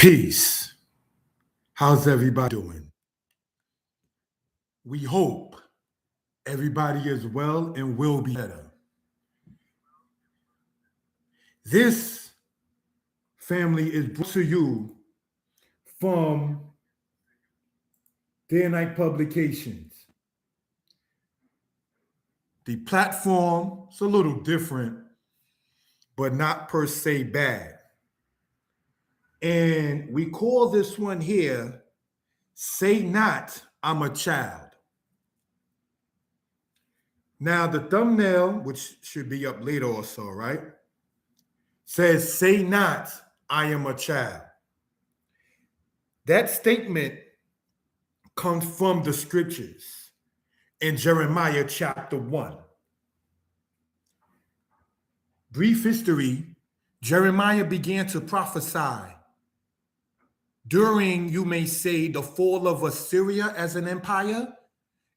Peace. How's everybody doing? We hope everybody is well and will be better. This family is brought to you from Day and Night Publications. The platform is a little different, but not per se bad. And we call this one here, Say Not, I'm a Child. Now, the thumbnail, which should be up later or so, right, says, Say not, I am a child. That statement comes from the scriptures in Jeremiah chapter 1. Brief history, Jeremiah began to prophesy during, you may say, the fall of Assyria as an empire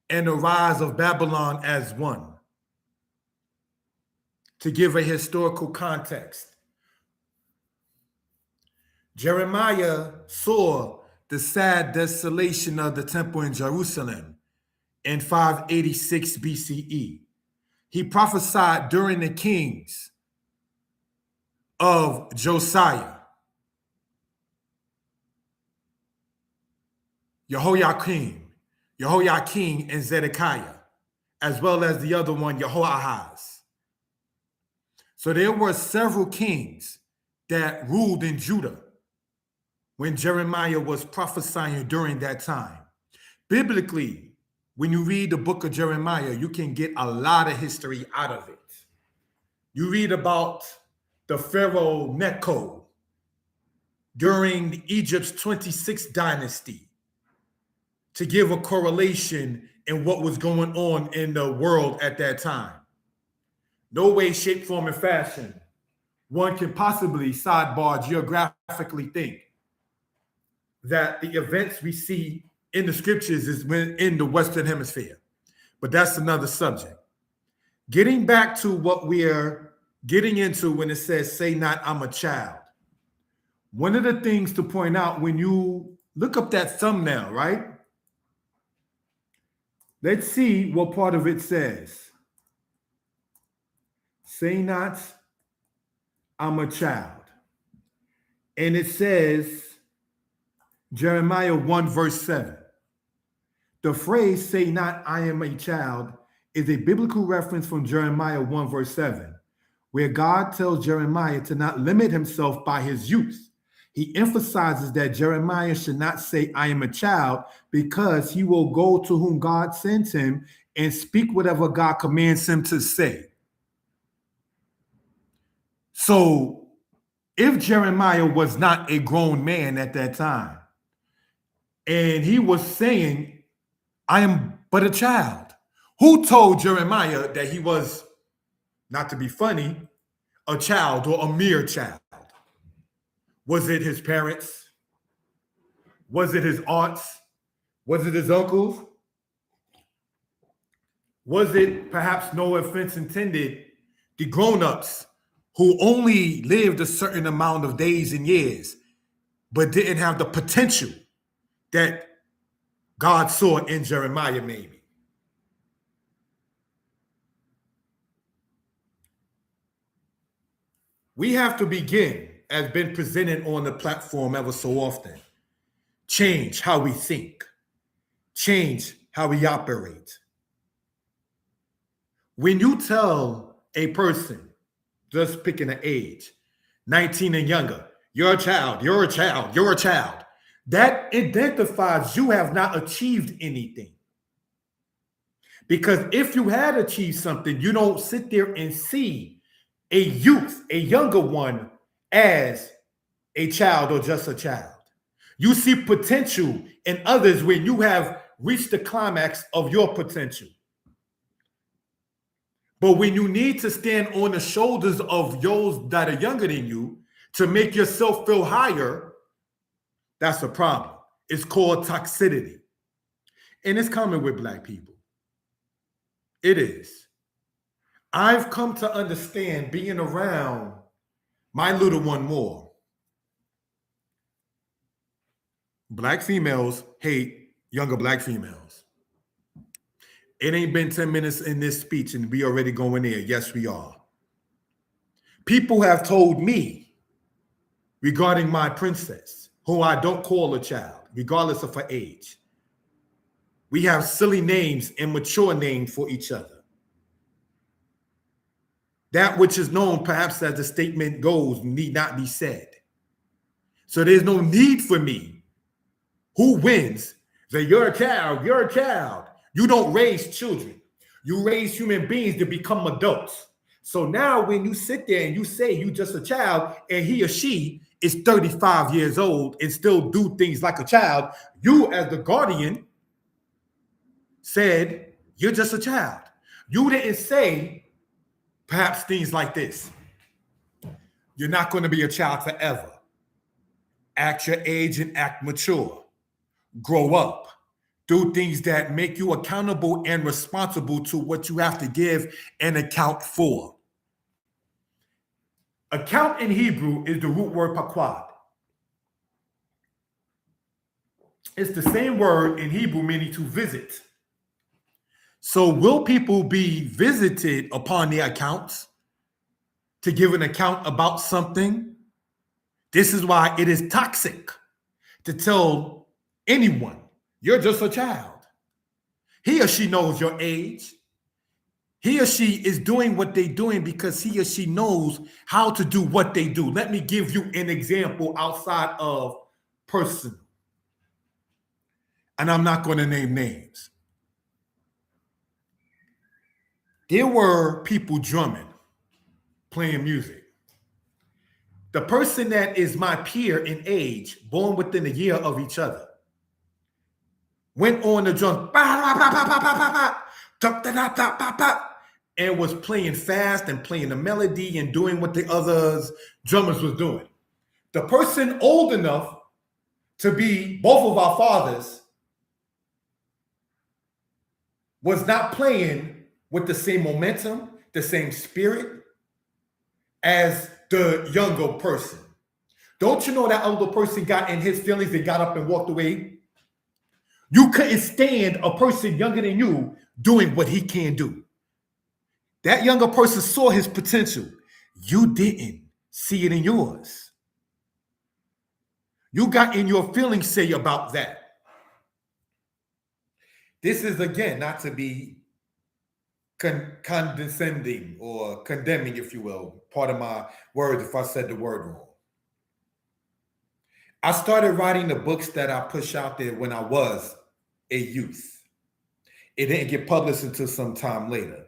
and the rise of Babylon as one. To give a historical context, Jeremiah saw the sad desolation of the temple in Jerusalem in 586 BCE. He prophesied during the kings of Josiah, Jehoiakim, and Zedekiah, as well as the other one, Jehoahaz. So there were several kings that ruled in Judah when Jeremiah was prophesying during that time. Biblically, when you read the book of Jeremiah, you can get a lot of history out of it. You read about the Pharaoh Necho during Egypt's 26th dynasty to give a correlation in what was going on in the world at that time. No way, shape, form, and fashion one can possibly, sidebar, geographically think that the events we see in the scriptures is in the Western Hemisphere. But that's another subject. Getting back to what we're getting into when it says, say not, I'm a child. One of the things to point out when you look up that thumbnail, right? Let's see what part of it says. Say not, I'm a child. And it says, Jeremiah 1 verse 7. The phrase, say not, I am a child, is a biblical reference from Jeremiah 1 verse 7, where God tells Jeremiah to not limit himself by his youth. He emphasizes that Jeremiah should not say, I am a child, because he will go to whom God sends him and speak whatever God commands him to say. So if Jeremiah was not a grown man at that time, and he was saying, I am but a child, who told Jeremiah that he was, not to be funny, a child or a mere child? Was it his parents? Was it his aunts? Was it his uncles? Was it, perhaps no offense intended, the grown-ups who only lived a certain amount of days and years, but didn't have the potential that God saw in Jeremiah maybe? We have to begin, as been presented on the platform ever so often, change how we think, change how we operate. When you tell a person, just picking an age, 19 and younger, you're a child, you're a child, you're a child, that identifies you have not achieved anything. Because if you had achieved something, you don't sit there and see a youth, a younger one, as a child or just a child. You see potential in others when you have reached the climax of your potential. But when you need to stand on the shoulders of those that are younger than you to make yourself feel higher, that's a problem. It's called toxicity. And it's common with Black people. It is. I've come to understand, being around my little one more, Black females hate younger black females. It ain't been 10 minutes in this speech and we already going there. Yes, we are. People have told me regarding my princess, who I don't call a child, regardless of her age. We have silly names and mature names for each other. That which is known, perhaps as the statement goes, need not be said. So there's no need for me. Who wins? Say, you're a child, you're a child. You don't raise children. You raise human beings to become adults. So now when you sit there and you say you just a child and he or she is 35 years old and still do things like a child, you as the guardian said, you're just a child. You didn't say perhaps things like this. You're not going to be a child forever. Act your age and act mature. Grow up. Do things that make you accountable and responsible to what you have to give and account for. Account in Hebrew is the root word paquad. It's the same word in Hebrew meaning to visit. So will people be visited upon their accounts to give an account about something? This is why it is toxic to tell anyone, you're just a child. He or she knows your age. He or she is doing what they're doing because he or she knows how to do what they do. Let me give you an example outside of personal. And I'm not going to name names. There were people drumming, playing music. The person that is my peer in age, born within a year of each other, went on the drum and was playing fast and playing the melody and doing what the others drummers was doing. The person old enough to be both of our fathers was not playing with the same momentum, the same spirit as the younger person. Don't you know that older person got in his feelings and got up and walked away? You couldn't stand a person younger than you doing what he can do. That younger person saw his potential. You didn't see it in yours. You got in your feelings say about that. This is, again, not to be condescending or condemning, if you will. Part of my words if I said the word wrong. I started writing the books that I push out there when I was a youth. It didn't get published until some time later.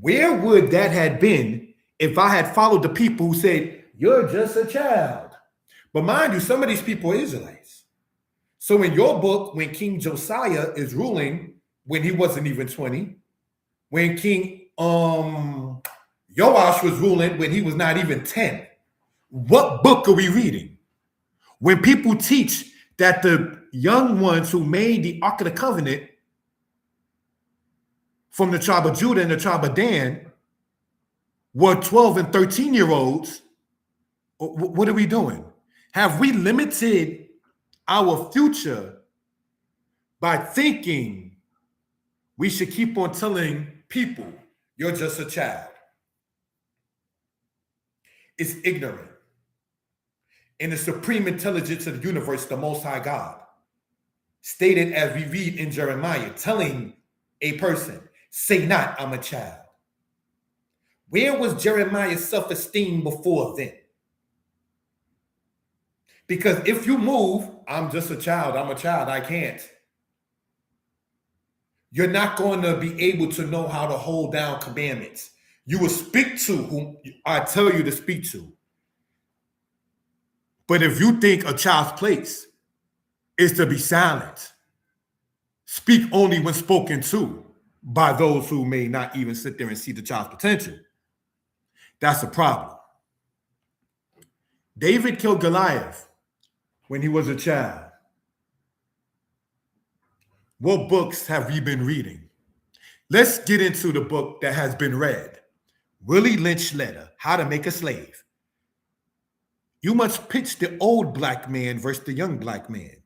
Where would that have been if I had followed the people who said, you're just a child? But mind you, some of these people are Israelites. So in your book, when King Josiah is ruling, when he wasn't even 20, when King Joash was ruling when he was not even 10, what book are we reading? When people teach that the young ones who made the Ark of the Covenant from the tribe of Judah and the tribe of Dan were 12 and 13-year-olds, what are we doing? Have we limited our future by thinking we should keep on telling people, you're just a child? It's ignorant. And the supreme intelligence of the universe, the Most High God, stated as we read in Jeremiah, telling a person, say not, I'm a child. Where was Jeremiah's self-esteem before then? Because if you move, I'm just a child, I can't. You're not going to be able to know how to hold down commandments. You will speak to whom I tell you to speak to. But if you think a child's place is to be silent, speak only when spoken to by those who may not even sit there and see the child's potential, that's a problem. David killed Goliath when he was a child. What books have we been reading? Let's get into the book that has been read. Willie Lynch Letter, How to Make a Slave. You must pitch the old black man versus the young black man.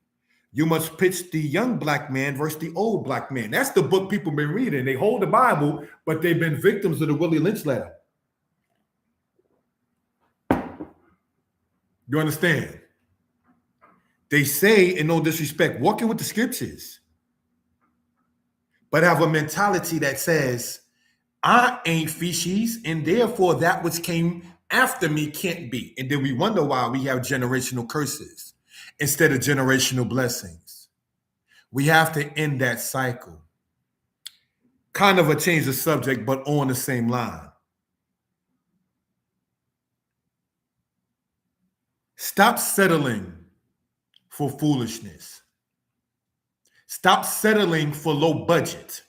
You must pitch the young black man versus the old black man. That's the book people been reading. They hold the Bible, but they've been victims of the Willie Lynch letter. You understand? They say, in no disrespect, walking with the scriptures, but have a mentality that says, I ain't feces, and therefore that which came after me can't be. And then we wonder why we have generational curses instead of generational blessings. We have to end that cycle. Kind of a change of subject, but on the same line. Stop settling for foolishness. Stop settling for low budget.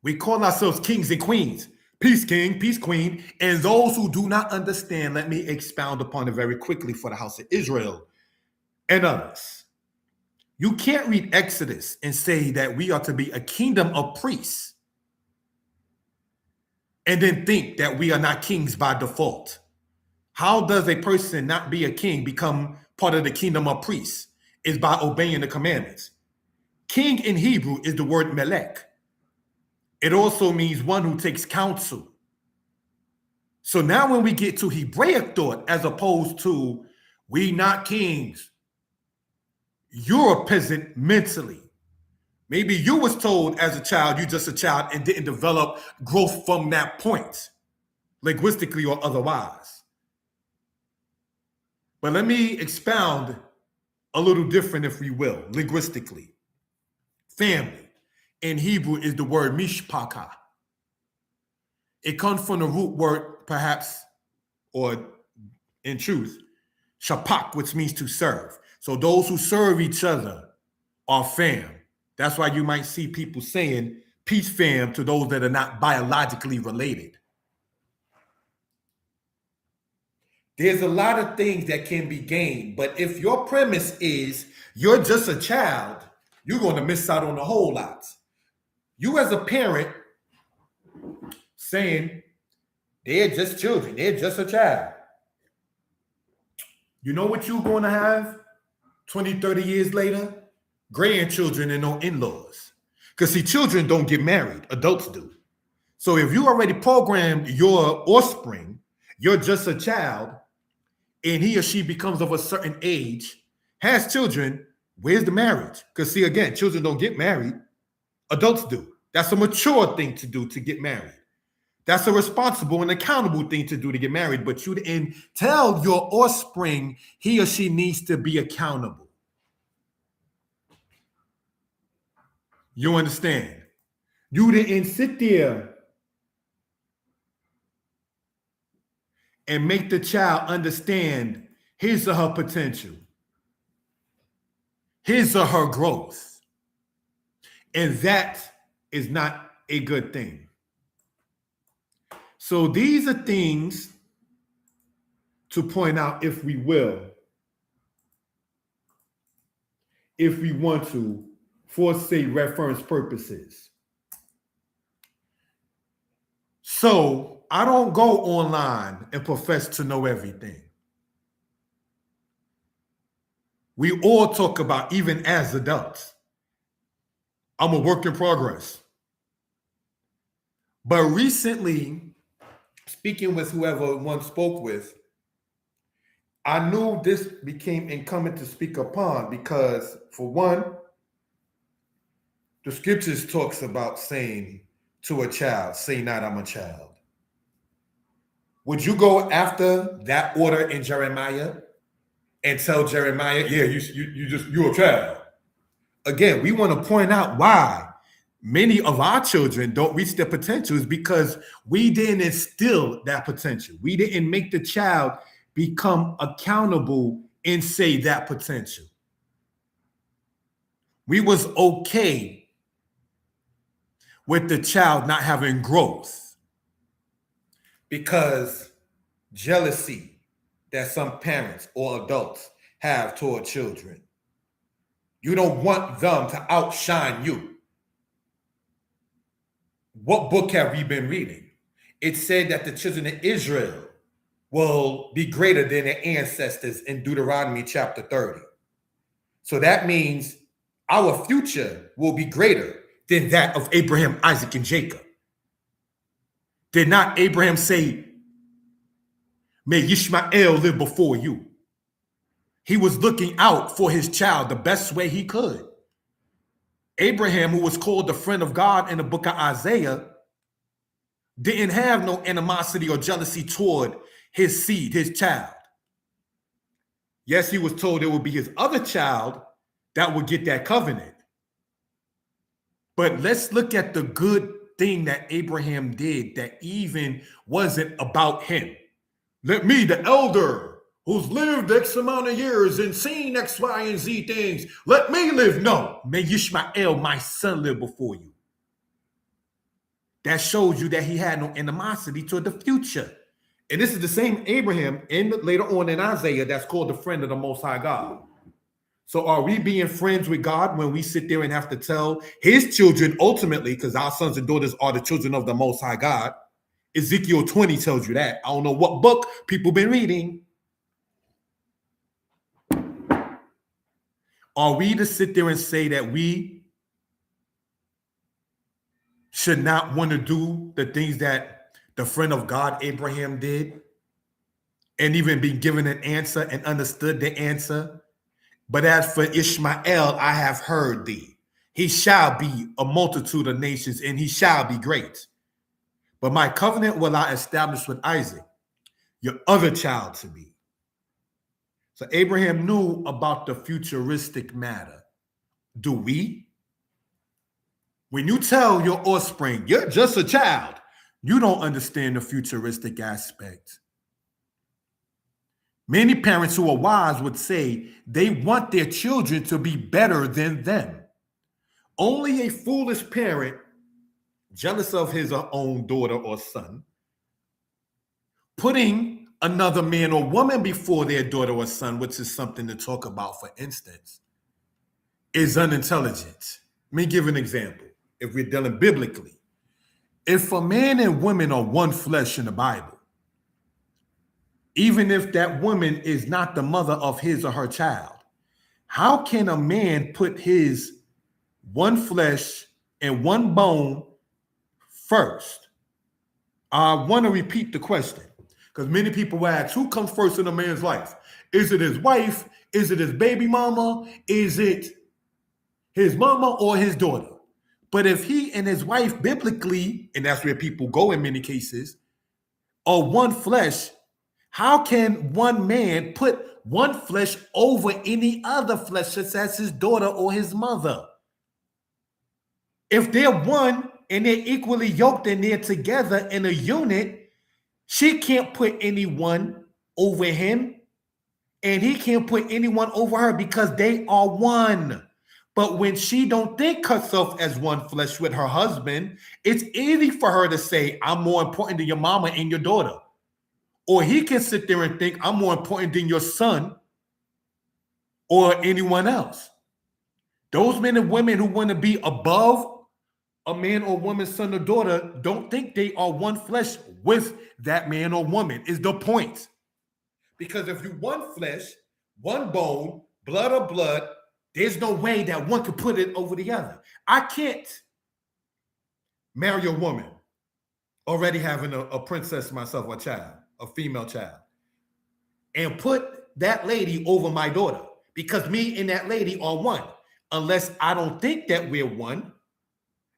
We call ourselves kings and queens. Peace king, peace queen. And those who do not understand, let me expound upon it very quickly for the house of Israel and others. You can't read Exodus and say that we are to be a kingdom of priests and then think that we are not kings by default. How does a person not be a king become part of the kingdom of priests? Is by obeying the commandments. King in Hebrew is the word melech. It also means one who takes counsel. So now when we get to Hebraic thought, as opposed to we not kings, you're a peasant mentally. Maybe you was told as a child, you're just a child and didn't develop growth from that point, linguistically or otherwise. But let me expound a little different, if we will, linguistically. Family in Hebrew is the word mishpachah. It comes from the root word, perhaps, or in truth, shapak, which means to serve. So those who serve each other are fam. That's why you might see people saying peace fam to those that are not biologically related. There's a lot of things that can be gained, but if your premise is you're just a child, you're going to miss out on a whole lot. You as a parent saying they're just children, they're just a child. You know what you're going to have 20, 30 years later? Grandchildren and no in-laws. Because see, children don't get married, adults do. So if you already programmed your offspring, you're just a child, and he or she becomes of a certain age, has children, where's the marriage? Because see, again, children don't get married, adults do. That's a mature thing to do, to get married. That's a responsible and accountable thing to do, to get married. But you didn't tell your offspring he or she needs to be accountable. You understand? You didn't sit there and make the child understand his or her potential, his or her growth. And that is not a good thing. So these are things to point out, if we will, if we want to, for say reference purposes. So I don't go online and profess to know everything. We all talk about, even as adults, I'm a work in progress. But recently, speaking with whoever one spoke with, I knew this became incumbent to speak upon because, for one, the scriptures talks about saying to a child, say not I'm a child. Would you go after that order in Jeremiah and tell Jeremiah, yeah, you're a child? Again, we want to point out why many of our children don't reach their potential is because we didn't instill that potential. We didn't make the child become accountable and say that potential. We was okay with the child not having growth because jealousy that some parents or adults have toward children. You don't want them to outshine you. What book have we been reading? It said that the children of Israel will be greater than their ancestors in Deuteronomy chapter 30. So that means our future will be greater than that of Abraham, Isaac, and Jacob. Did not Abraham say, may Ishmael live before you? He was looking out for his child the best way he could. Abraham, who was called the friend of God in the book of Isaiah, didn't have no animosity or jealousy toward his seed, his child. Yes, he was told it would be his other child that would get that covenant. But let's look at the good thing that Abraham did that even wasn't about him. Let me, the elder, who's lived X amount of years and seen X, Y, and Z things, let me live. No, may Ishmael, my son, live before you. That shows you that he had no animosity toward the future. And this is the same Abraham later on in Isaiah that's called the friend of the Most High God. So are we being friends with God when we sit there and have to tell his children ultimately, because our sons and daughters are the children of the Most High God? Ezekiel 20 tells you that. I don't know what book people been reading. Are we to sit there and say that we should not want to do the things that the friend of God, Abraham, did, and even be given an answer and understood the answer? But as for Ishmael, I have heard thee. He shall be a multitude of nations, and he shall be great. But my covenant will I establish with Isaac, your other child to be. So Abraham knew about the futuristic matter. Do we? When you tell your offspring, you're just a child, you don't understand the futuristic aspect. Many parents who are wise would say they want their children to be better than them. Only a foolish parent, jealous of his own daughter or son, putting another man or woman before their daughter or son, which is something to talk about, for instance, is unintelligent. Let me give an example. If we're dealing biblically, if a man and woman are one flesh in the Bible, even if that woman is not the mother of his or her child, how can a man put his one flesh and one bone first? I want to repeat the question because many people ask, who comes first in a man's life? Is it his wife? Is it his baby mama? Is it his mama or his daughter? But if he and his wife biblically, and that's where people go in many cases, are one flesh, how can one man put one flesh over any other flesh, such as his daughter or his mother? If they're one and they're equally yoked and they're together in a unit, she can't put anyone over him and he can't put anyone over her because they are one. But when she don't think herself as one flesh with her husband, it's easy for her to say, I'm more important than your mama and your daughter. Or he can sit there and think, I'm more important than your son or anyone else. Those men and women who want to be above a man or woman, son or daughter, don't think they are one flesh with that man or woman, is the point. Because if you're one flesh, one bone, blood of blood, there's no way that one could put it over the other. I can't marry a woman already having a princess myself, a child, a female child, and put that lady over my daughter because me and that lady are one. Unless I don't think that we're one,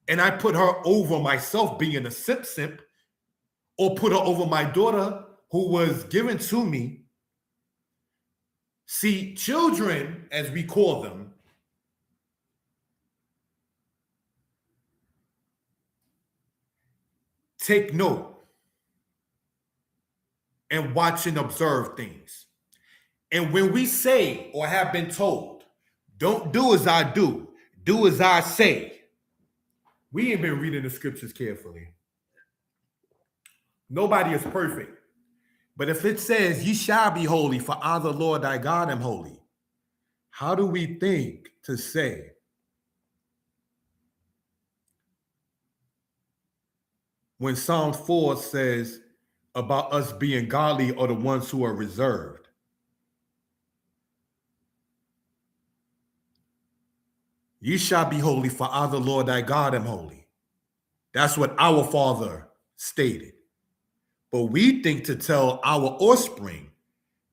and I put her over myself being a simp, or put her over my daughter who was given to me. See, children, as we call them, take note and watch and observe things. And when we say or have been told, don't do as I do as I say, we ain't been reading the scriptures carefully. Nobody is perfect. But if it says, ye shall be holy, for I, the Lord thy God, am holy, how do we think to say, when Psalm 4 says, about us being godly are the ones who are reserved. Ye shall be holy, for I, the Lord thy God, am holy. That's what our Father stated. But we think to tell our offspring,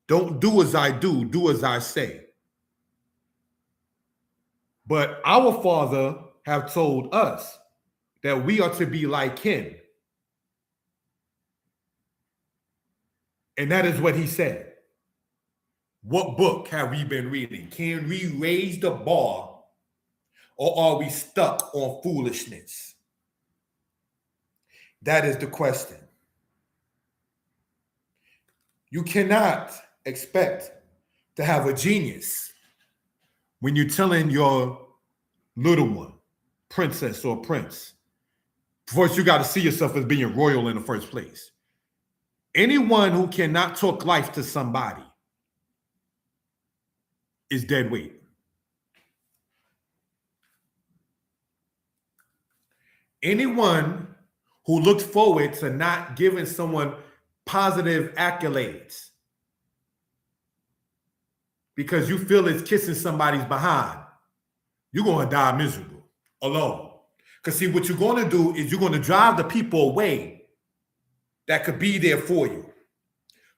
don't do as I do as I say. But our Father have told us that we are to be like him. And that is what he said. What book have we been reading? Can we raise the bar, or are we stuck on foolishness? That is the question. You cannot expect to have a genius when you're telling your little one, princess or prince. First, you got to see yourself as being royal in the first place. Anyone who cannot talk life to somebody is dead weight. Anyone who looks forward to not giving someone positive accolades because you feel it's kissing somebody's behind, you're going to die miserable, alone. Because see, what you're going to do is you're going to drive the people away that could be there for you,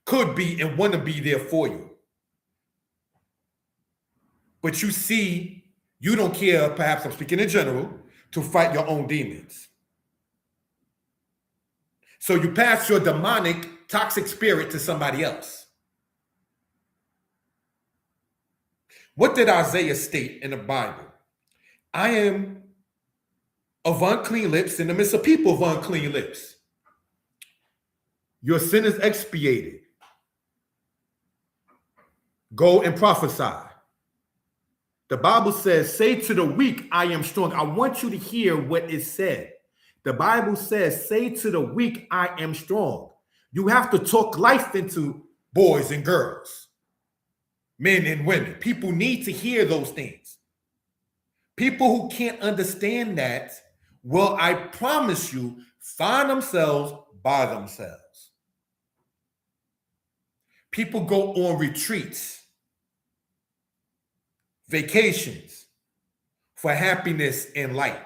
could be and want to be there for you. But you see, you don't care, perhaps I'm speaking in general, to fight your own demons. So you pass your demonic, toxic spirit to somebody else. What did Isaiah state in the Bible? I am of unclean lips in the midst of people of unclean lips. Your sin is expiated. Go and prophesy. The Bible says, say to the weak, I am strong. I want you to hear what is said. The Bible says, say to the weak, I am strong. You have to talk life into boys and girls, men and women. People need to hear those things. People who can't understand that, well, I promise you, find themselves by themselves. People go on retreats, vacations for happiness and light.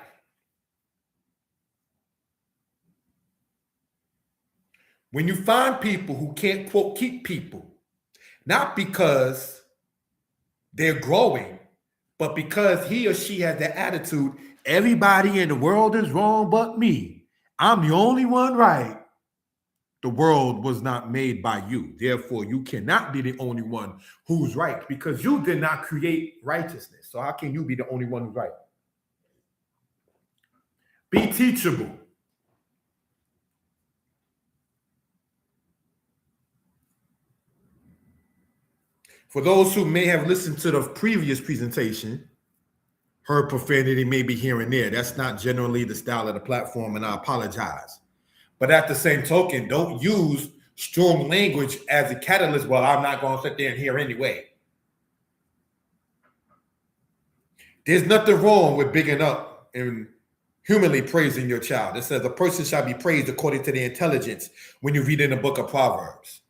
When you find people who can't, quote, keep people, not because they're growing, but because he or she has the attitude, everybody in the world is wrong but me. I'm the only one right. The world was not made by you. Therefore, you cannot be the only one who's right because you did not create righteousness. So how can you be the only one who's right? Be teachable. For those who may have listened to the previous presentation, heard profanity maybe here and there. That's not generally the style of the platform, and I apologize. But at the same token, don't use strong language as a catalyst. Well, I'm not going to sit there and hear anyway. There's nothing wrong with bigging up and humanly praising your child. It says a person shall be praised according to their intelligence when you read in the book of Proverbs.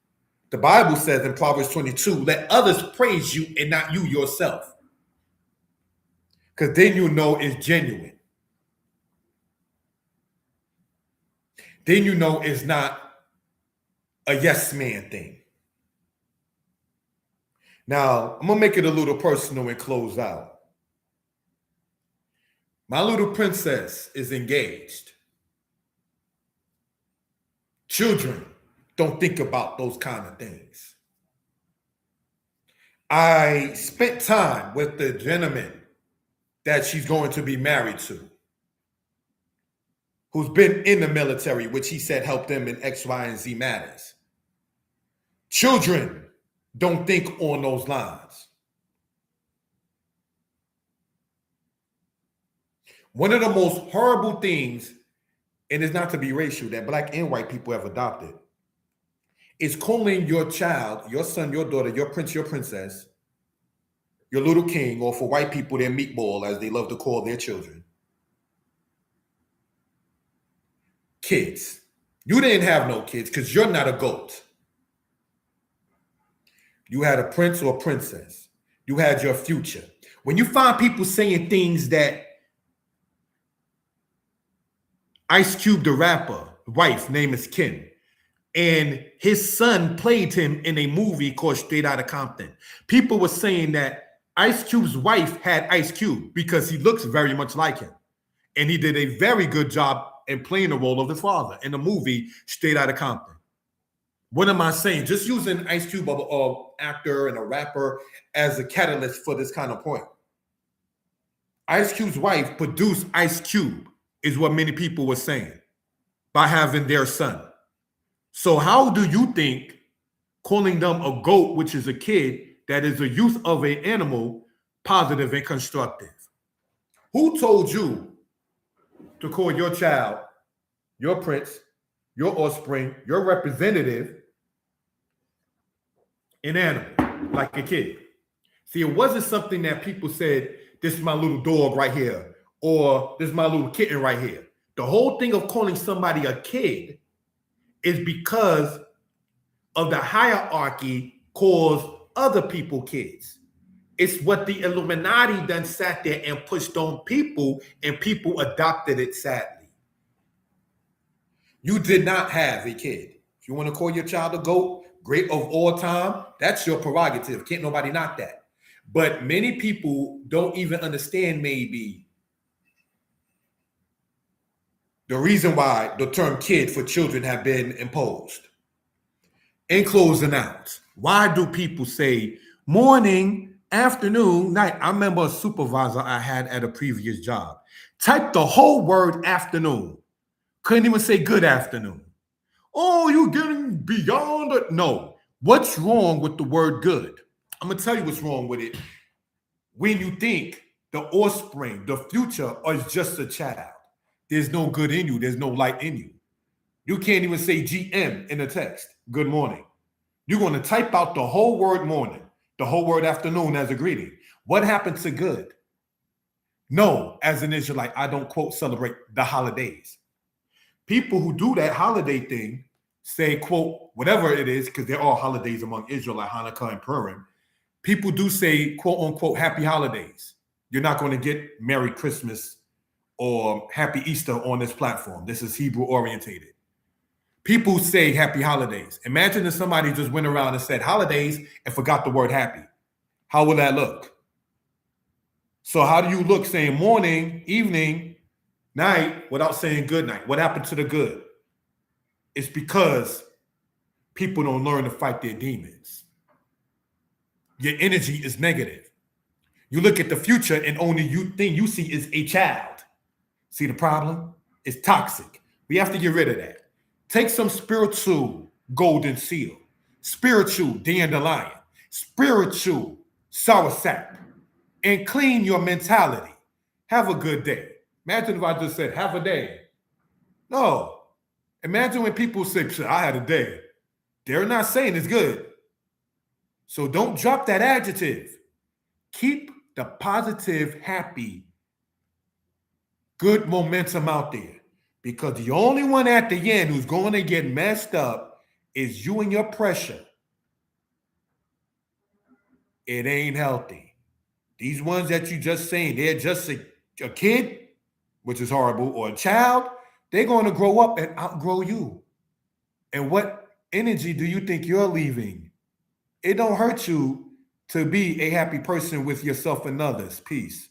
The Bible says in Proverbs 22, let others praise you and not you yourself. Because then you know it's genuine. Then you know it's not a yes man thing. Now, I'm going to make it a little personal and close out. My little princess is engaged. Children don't think about those kind of things. I spent time with the gentleman that she's going to be married to, who's been in the military, which he said helped them in X, Y, and Z matters. Children don't think on those lines. One of the most horrible things, and it's not to be racial, that black and white people have adopted, is calling your child, your son, your daughter, your prince, your princess, your little king, or for white people, their meatball, as they love to call their children, kids. You didn't have no kids because you're not a goat. You had a prince or a princess. You had your future. When you find people saying things that Ice Cube, the rapper, wife, name is Kim, and his son played him in a movie called Straight Outta Compton. People were saying that Ice Cube's wife had Ice Cube because he looks very much like him. And he did a very good job in playing the role of his father in the movie Straight Outta Compton. What am I saying? Just using Ice Cube, an actor and a rapper, as a catalyst for this kind of point. Ice Cube's wife produced Ice Cube, is what many people were saying, by having their son. So how do you think calling them a goat, which is a kid that is a youth of an animal, positive and constructive? Who told you to call your child, your prince, your offspring, your representative, an animal, like a kid? See, it wasn't something that people said, this is my little dog right here, or this is my little kitten right here. The whole thing of calling somebody a kid is because of the hierarchy calls other people kids. It's what the Illuminati done sat there and pushed on people, and people adopted it sadly. You did not have a kid. If you want to call your child a GOAT, great of all time, that's your prerogative. Can't nobody knock that. But many people don't even understand maybe the reason why the term kid for children have been imposed. In closing out, why do people say morning, afternoon, night? I remember a supervisor I had at a previous job typed the whole word afternoon. Couldn't even say good afternoon. Oh, you getting beyond it? No. What's wrong with the word good? I'm going to tell you what's wrong with it. When you think the offspring, the future, is just a child, there's no good in you. There's no light in you. You can't even say GM in the text. Good morning. You're going to type out the whole word morning, the whole word afternoon as a greeting. What happened to good? No, as an Israelite, I don't quote celebrate the holidays. People who do that holiday thing say, quote, whatever it is, because there are holidays among Israel, like Hanukkah and Purim. People do say, quote unquote, happy holidays. You're not going to get Merry Christmas or Happy Easter on this platform. This is Hebrew orientated. People say happy holidays. Imagine if somebody just went around and said holidays and forgot the word happy. How would that look? So how do you look saying morning, evening, night without saying good night? What happened to the good? It's because people don't learn to fight their demons. Your energy is negative. You look at the future and only thing you see is a child. See the problem? It's toxic. We have to get rid of that. Take some spiritual golden seal, spiritual dandelion, spiritual soursop, and clean your mentality. Have a good day. Imagine if I just said, have a day. No. Imagine when people say, I had a day. They're not saying it's good. So don't drop that adjective. Keep the positive, happy, good momentum out there. Because the only one at the end who's going to get messed up is you and your pressure. It ain't healthy. These ones that you just saying, they're just a kid, which is horrible, or a child, they're going to grow up and outgrow you. And what energy do you think you're leaving? It don't hurt you to be a happy person with yourself and others. Peace.